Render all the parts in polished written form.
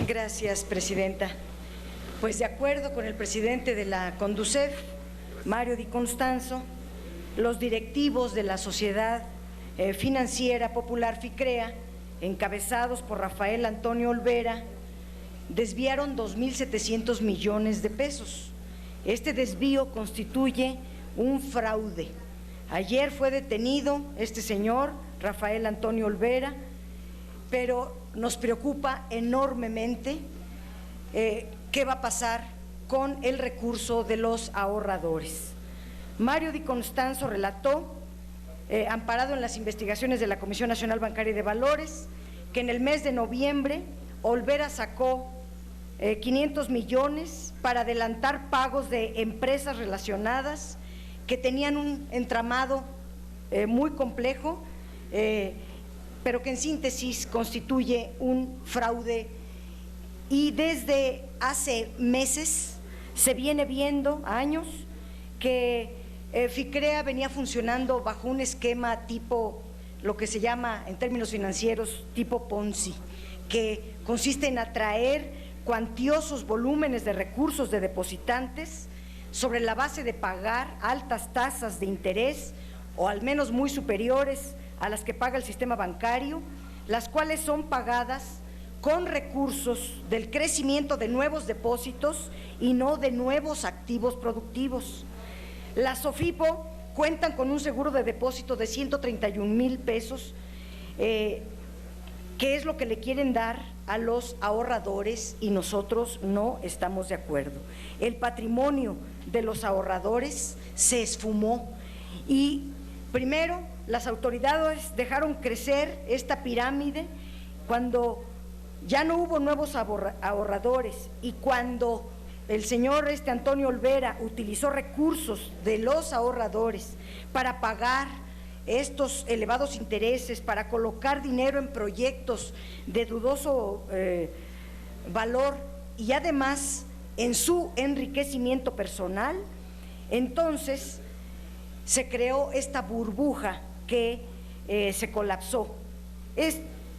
Gracias, presidenta. Pues de acuerdo con el presidente de la Conducef, Mario Di Constanzo, los directivos de la Sociedad Financiera Popular FICREA, encabezados por Rafael Antonio Olvera, desviaron 2.700 millones de pesos. Este desvío constituye un fraude. Ayer fue detenido este señor, Rafael Antonio Olvera, pero nos preocupa enormemente qué va a pasar con el recurso de los ahorradores. Mario Di Constanzo relató, amparado en las investigaciones de la Comisión Nacional Bancaria y de Valores, que en el mes de noviembre Olvera sacó 500 millones para adelantar pagos de empresas relacionadas que tenían un entramado muy complejo, pero que en síntesis constituye un fraude. Y desde hace meses se viene viendo, años, que FICREA venía funcionando bajo un esquema tipo, lo que se llama en términos financieros, tipo Ponzi, que consiste en atraer cuantiosos volúmenes de recursos de depositantes sobre la base de pagar altas tasas de interés, o al menos muy superiores a las que paga el sistema bancario, las cuales son pagadas con recursos del crecimiento de nuevos depósitos y no de nuevos activos productivos. Las SOFIPO cuentan con un seguro de depósito de 131,000 pesos, que es lo que le quieren dar a los ahorradores, y nosotros no estamos de acuerdo. El patrimonio de los ahorradores se esfumó y primero las autoridades dejaron crecer esta pirámide cuando ya no hubo nuevos ahorradores, y cuando el señor Antonio Olvera utilizó recursos de los ahorradores para pagar estos elevados intereses, para colocar dinero en proyectos de dudoso valor y además en su enriquecimiento personal, entonces se creó esta burbuja que se colapsó.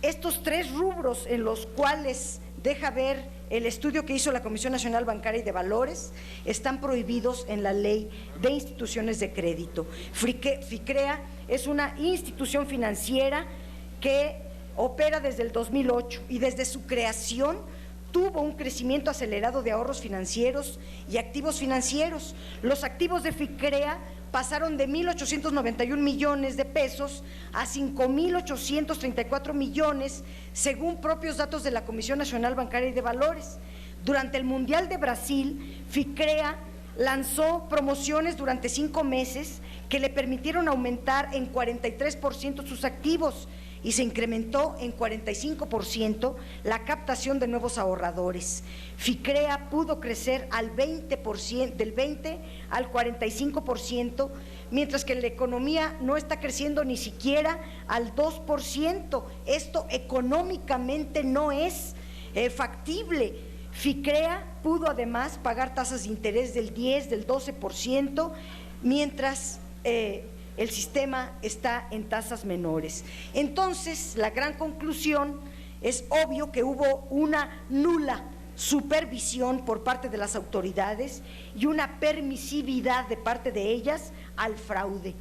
Estos tres rubros en los cuales deja ver el estudio que hizo la Comisión Nacional Bancaria y de Valores están prohibidos en la Ley de Instituciones de Crédito. FICREA es una institución financiera que opera desde el 2008 y desde su creación tuvo un crecimiento acelerado de ahorros financieros y activos financieros. Los activos de FICREA pasaron de 1.891 millones de pesos a 5.834 millones, según propios datos de la Comisión Nacional Bancaria y de Valores. Durante el Mundial de Brasil, FICREA lanzó promociones durante 5 meses que le permitieron aumentar en 43% sus activos y se incrementó en 45% la captación de nuevos ahorradores. FICREA pudo crecer del 20 al 45%, mientras que la economía no está creciendo ni siquiera al 2%. Esto económicamente no es factible. FICREA pudo además pagar tasas de interés del 10, del 12%, mientras el sistema está en tasas menores. Entonces, la gran conclusión es obvio que hubo una nula supervisión por parte de las autoridades y una permisividad de parte de ellas al fraude.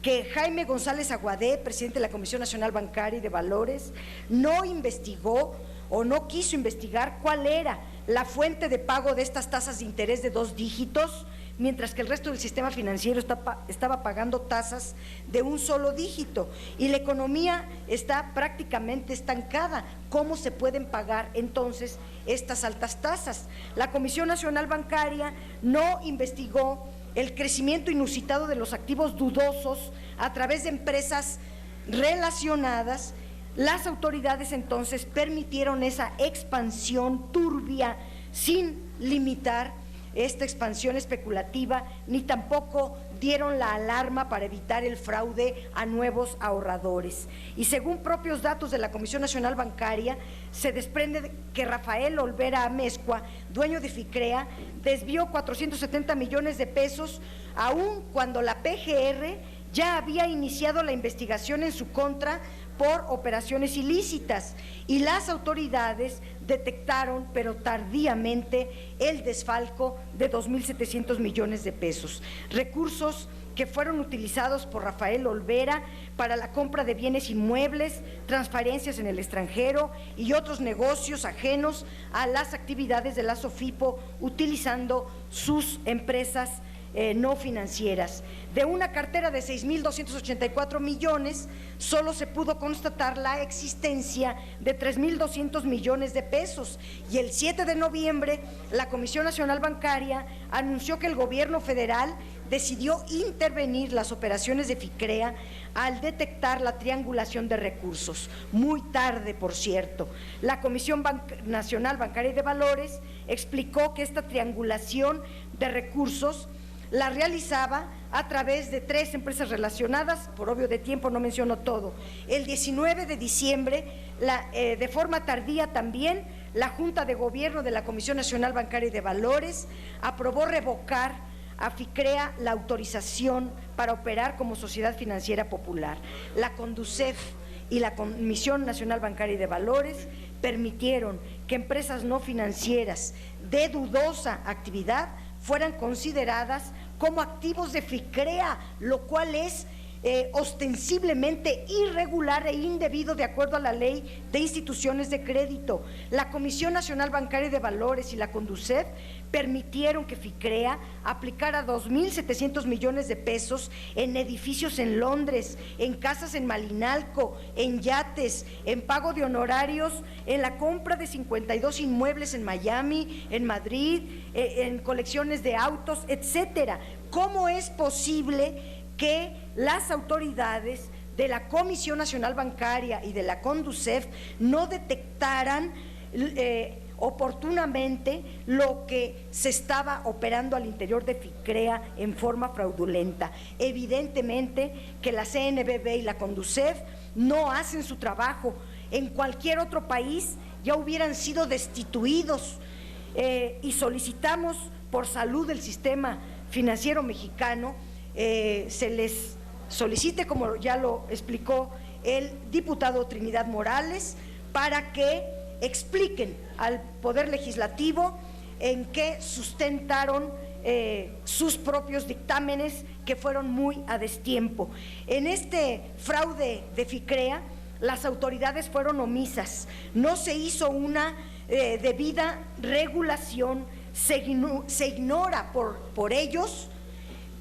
Que Jaime González Aguadé, presidente de la Comisión Nacional Bancaria y de Valores, no investigó o no quiso investigar cuál era la fuente de pago de estas tasas de interés de 2 dígitos, mientras que el resto del sistema financiero estaba pagando tasas de un solo dígito y la economía está prácticamente estancada. ¿Cómo se pueden pagar entonces estas altas tasas? La Comisión Nacional Bancaria no investigó el crecimiento inusitado de los activos dudosos a través de empresas relacionadas. Las autoridades entonces permitieron esa expansión turbia sin limitar esta expansión especulativa, ni tampoco dieron la alarma para evitar el fraude a nuevos ahorradores. Y según propios datos de la Comisión Nacional Bancaria, se desprende que Rafael Olvera Amezcua, dueño de FICREA, desvió 470 millones de pesos, aun cuando la PGR ya había iniciado la investigación en su contra por operaciones ilícitas y las autoridades detectaron, pero tardíamente, el desfalco de 2.700 millones de pesos, recursos que fueron utilizados por Rafael Olvera para la compra de bienes inmuebles, transferencias en el extranjero y otros negocios ajenos a las actividades de la SOFIPO, utilizando sus empresas no financieras. De una cartera de 6.284 millones, solo se pudo constatar la existencia de 3.200 millones de pesos, y el 7 de noviembre la Comisión Nacional Bancaria anunció que el gobierno federal decidió intervenir las operaciones de FICREA al detectar la triangulación de recursos, muy tarde, por cierto. La Comisión Nacional Bancaria y de Valores explicó que esta triangulación de recursos la realizaba a través de 3 empresas relacionadas, por obvio de tiempo no menciono todo. El 19 de diciembre, de forma tardía también, la Junta de Gobierno de la Comisión Nacional Bancaria y de Valores aprobó revocar a FICREA la autorización para operar como sociedad financiera popular. La CONDUCEF y la Comisión Nacional Bancaria y de Valores permitieron que empresas no financieras de dudosa actividad fueran consideradas como activos de FICREA, lo cual es ostensiblemente irregular e indebido de acuerdo a la Ley de Instituciones de Crédito. La Comisión Nacional Bancaria y de Valores y la CONDUCEF permitieron que FICREA aplicara 2.700 millones de pesos en edificios en Londres, en casas en Malinalco, en yates, en pago de honorarios, en la compra de 52 inmuebles en Miami, en Madrid, en colecciones de autos, etcétera. ¿Cómo es posible que las autoridades de la Comisión Nacional Bancaria y de la CONDUCEF no detectaran oportunamente lo que se estaba operando al interior de FICREA en forma fraudulenta? Evidentemente que la CNBV y la CONDUCEF no hacen su trabajo. En cualquier otro país ya hubieran sido destituidos, y solicitamos por salud del sistema financiero mexicano, se les solicite, como ya lo explicó el diputado Trinidad Morales, para que expliquen al Poder Legislativo en qué sustentaron sus propios dictámenes, que fueron muy a destiempo. En este fraude de FICREA, las autoridades fueron omisas, no se hizo una debida regulación, se ignora por ellos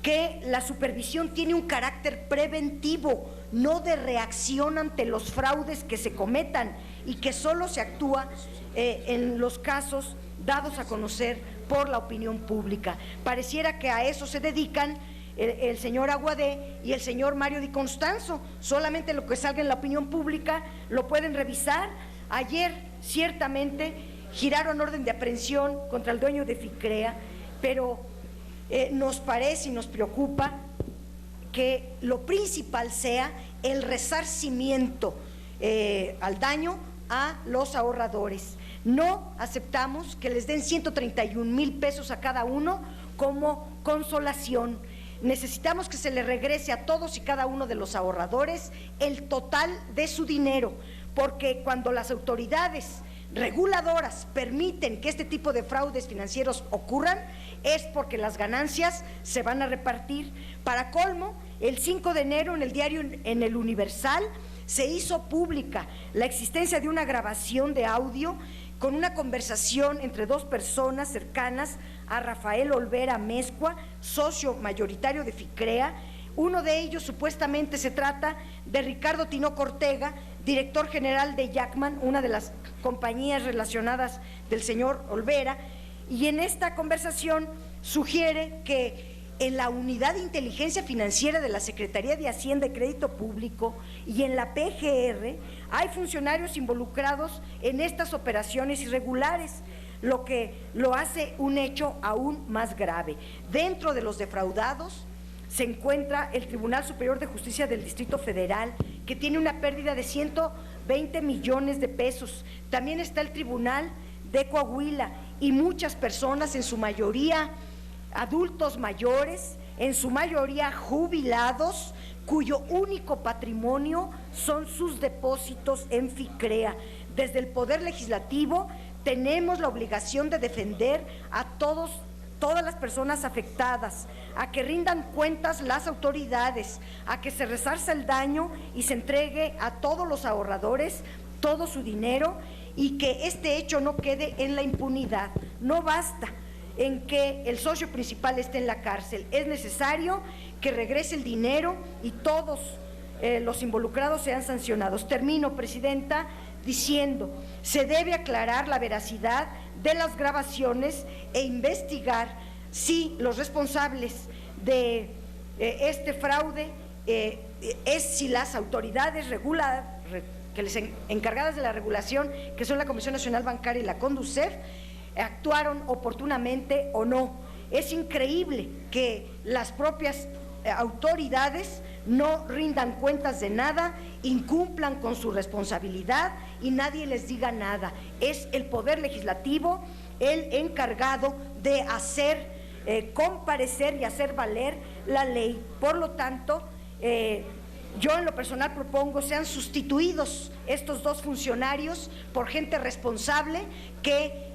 que la supervisión tiene un carácter preventivo, no de reacción ante los fraudes que se cometan, y que solo se actúa en los casos dados a conocer por la opinión pública. Pareciera que a eso se dedican el señor Aguadé y el señor Mario Di Constanzo. Solamente lo que salga en la opinión pública lo pueden revisar. Ayer ciertamente giraron orden de aprehensión contra el dueño de FICREA, pero nos parece y nos preocupa que lo principal sea el resarcimiento al daño a los ahorradores. No aceptamos que les den 131,000 pesos a cada uno como consolación. Necesitamos que se le regrese a todos y cada uno de los ahorradores el total de su dinero, porque cuando las autoridades reguladoras permiten que este tipo de fraudes financieros ocurran, es porque las ganancias se van a repartir. Para colmo, el 5 de enero en el diario En el Universal se hizo pública la existencia de una grabación de audio con una conversación entre 2 personas cercanas a Rafael Olvera Amezcua, socio mayoritario de FICREA. Uno de ellos supuestamente se trata de Ricardo Tinoco Ortega, director general de Jackman, una de las compañías relacionadas del señor Olvera, y en esta conversación sugiere que en la Unidad de Inteligencia Financiera de la Secretaría de Hacienda y Crédito Público y en la PGR hay funcionarios involucrados en estas operaciones irregulares, lo que lo hace un hecho aún más grave. Dentro de los defraudados se encuentra el Tribunal Superior de Justicia del Distrito Federal, que tiene una pérdida de 120 millones de pesos. También está el Tribunal de Coahuila y muchas personas, en su mayoría adultos mayores, en su mayoría jubilados, cuyo único patrimonio son sus depósitos en FICREA. Desde el Poder Legislativo tenemos la obligación de defender a todas las personas afectadas, a que rindan cuentas las autoridades, a que se resarza el daño y se entregue a todos los ahorradores todo su dinero y que este hecho no quede en la impunidad. No basta en que el socio principal esté en la cárcel, es necesario que regrese el dinero y todos los involucrados sean sancionados. Termino, Presidenta, diciendo, se debe aclarar la veracidad de las grabaciones e investigar si los responsables de este fraude si las autoridades encargadas de la regulación, que son la Comisión Nacional Bancaria y la Conducef, actuaron oportunamente o no. Es increíble que las propias autoridades no rindan cuentas de nada, incumplan con su responsabilidad y nadie les diga nada. Es el Poder Legislativo el encargado de hacer comparecer y hacer valer la ley. Por lo tanto, yo en lo personal propongo sean sustituidos estos dos funcionarios por gente responsable que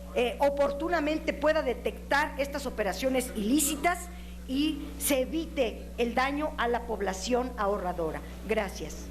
oportunamente pueda detectar estas operaciones ilícitas y se evite el daño a la población ahorradora. Gracias.